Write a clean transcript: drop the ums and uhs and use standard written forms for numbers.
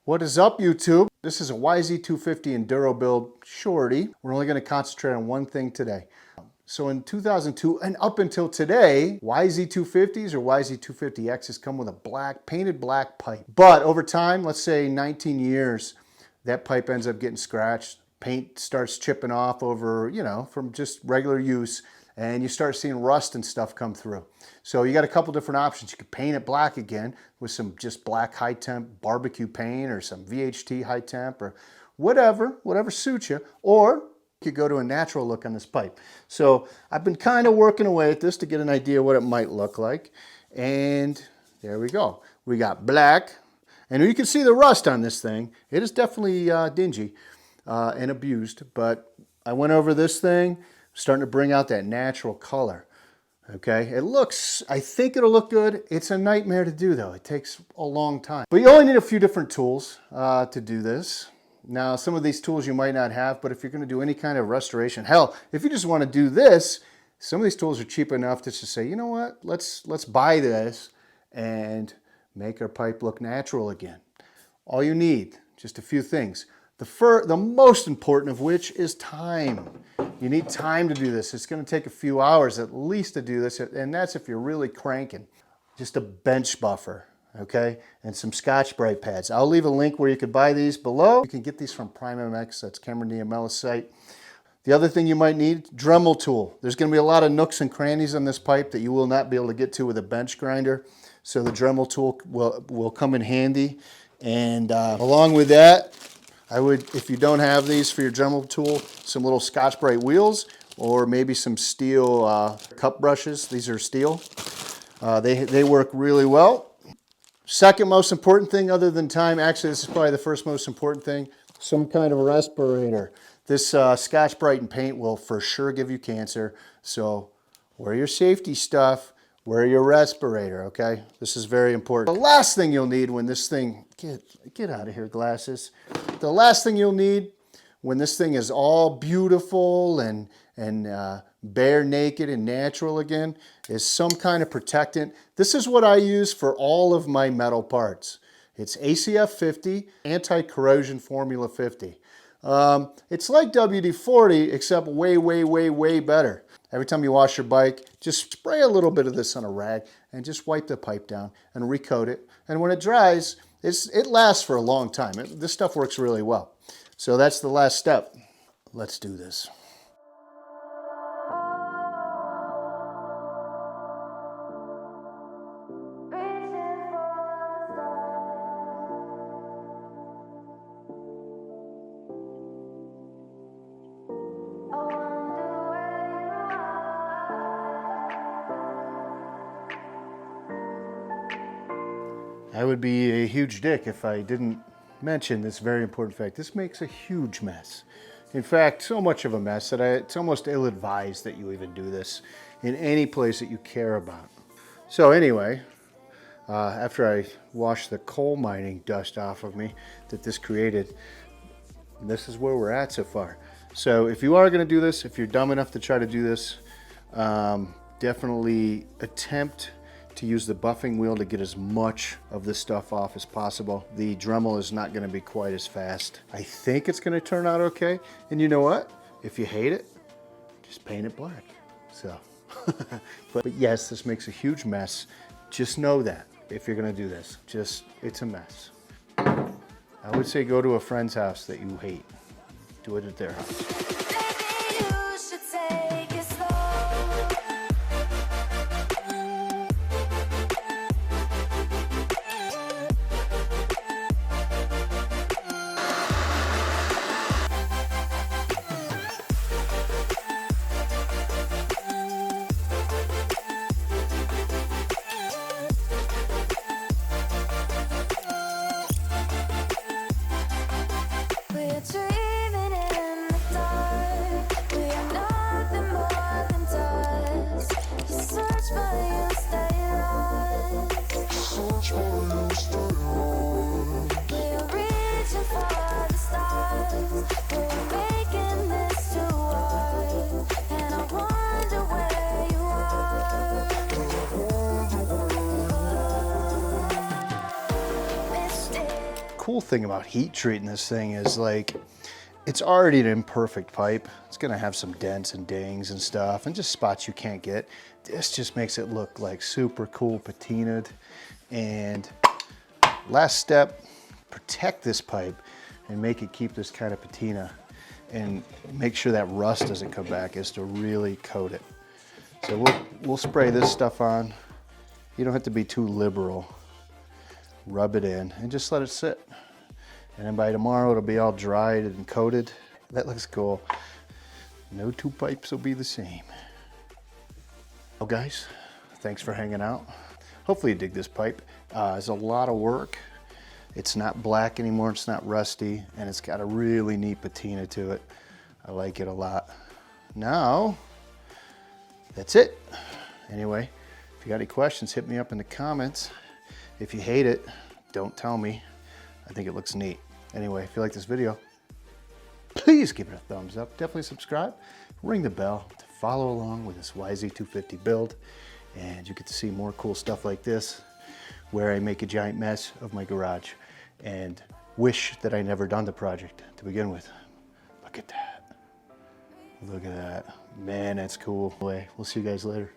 What is up, YouTube? This is a Yz250 Enduro build Shorty. We're only going to concentrate on one thing today. So in 2002 and up until today, Yz250s or Yz250Xs come with a painted black pipe. But over time, let's say 19 years, that pipe ends up getting scratched. Paint starts chipping off over, from just regular use, and you start seeing rust and stuff come through. So you got a couple different options. You could paint it black again with some just black high temp barbecue paint or some VHT high temp or whatever suits you, or you could go to a natural look on this pipe. So I've been kind of working away at this to get an idea what it might look like. And there we go. We got black, and you can see the rust on this thing. It is definitely dingy and abused, but I went over this thing, starting to bring out that natural color. Okay, I think it'll look good. It's a nightmare to do though. It takes a long time. But you only need a few different tools to do this. Now, some of these tools you might not have, but if you're gonna do any kind of restoration, hell, if you just wanna do this, some of these tools are cheap enough to just say, you know what, let's buy this and make our pipe look natural again. All you need, just a few things. The most important of which is time. You need time to do this. It's going to take a few hours at least to do this, and that's if you're really cranking. Just a bench buffer, okay, and some Scotchbrite pads. I'll leave a link where you could buy these below. You can get these from Prime MX, that's Cameron Diamella's site. The other thing you might need, Dremel tool. There's going to be a lot of nooks and crannies on this pipe that you will not be able to get to with a bench grinder, so the Dremel tool will come in handy. And along with that, I would, if you don't have these for your Dremel tool, some little Scotchbrite Wheels or maybe some steel cup brushes. These are steel. They work really well. Second most important thing other than time, actually this is probably the first most important thing, some kind of respirator. This Scotchbrite and paint will for sure give you cancer. So wear your safety stuff, wear your respirator, okay? This is very important. The last thing you'll need when this thing, get out of here, glasses. The last thing you'll need when this thing is all beautiful and bare naked and natural again is some kind of protectant. This is what I use for all of my metal parts. It's ACF 50, anti-corrosion formula 50. It's like WD-40 except way, way, way, way better. Every time you wash your bike, just spray a little bit of this on a rag and just wipe the pipe down and recoat it. And when it dries, it lasts for a long time. This stuff works really well. So that's the last step. Let's do this. I would be a huge dick if I didn't mention this very important fact. This makes a huge mess. In fact, so much of a mess that it's almost ill-advised that you even do this in any place that you care about. So anyway, after I washed the coal mining dust off of me that this created, this is where we're at so far. So if you are going to do this, if you're dumb enough to try to do this, definitely attempt to use the buffing wheel to get as much of this stuff off as possible. The Dremel is not going to be quite as fast. I think it's going to turn out okay. And you know what? If you hate it, just paint it black. So, but yes, this makes a huge mess. Just know that if you're going to do this, it's a mess. I would say go to a friend's house that you hate. Do it at their house. We're dreaming in the dark. cool thing about heat treating this thing is like, it's already an imperfect pipe. It's gonna have some dents and dings and stuff and just spots you can't get. This just makes it look like super cool patinaed. And last step, protect this pipe and make it keep this kind of patina and make sure that rust doesn't come back, is to really coat it. So we'll spray this stuff on. You don't have to be too liberal. Rub it in and just let it sit. And then by tomorrow it'll be all dried and coated. That looks cool. No two pipes will be the same. Well guys, thanks for hanging out. Hopefully you dig this pipe. It's a lot of work. It's not black anymore, it's not rusty, and it's got a really neat patina to it. I like it a lot. Now, that's it. Anyway, if you got any questions, hit me up in the comments. If you hate it, don't tell me. I think it looks neat. Anyway, if you like this video, please give it a thumbs up. Definitely subscribe. Ring the bell to follow along with this Yz250 build. And you get to see more cool stuff like this, where I make a giant mess of my garage and wish that I never done the project to begin with. Look at that. Look at that. Man, that's cool. We'll see you guys later.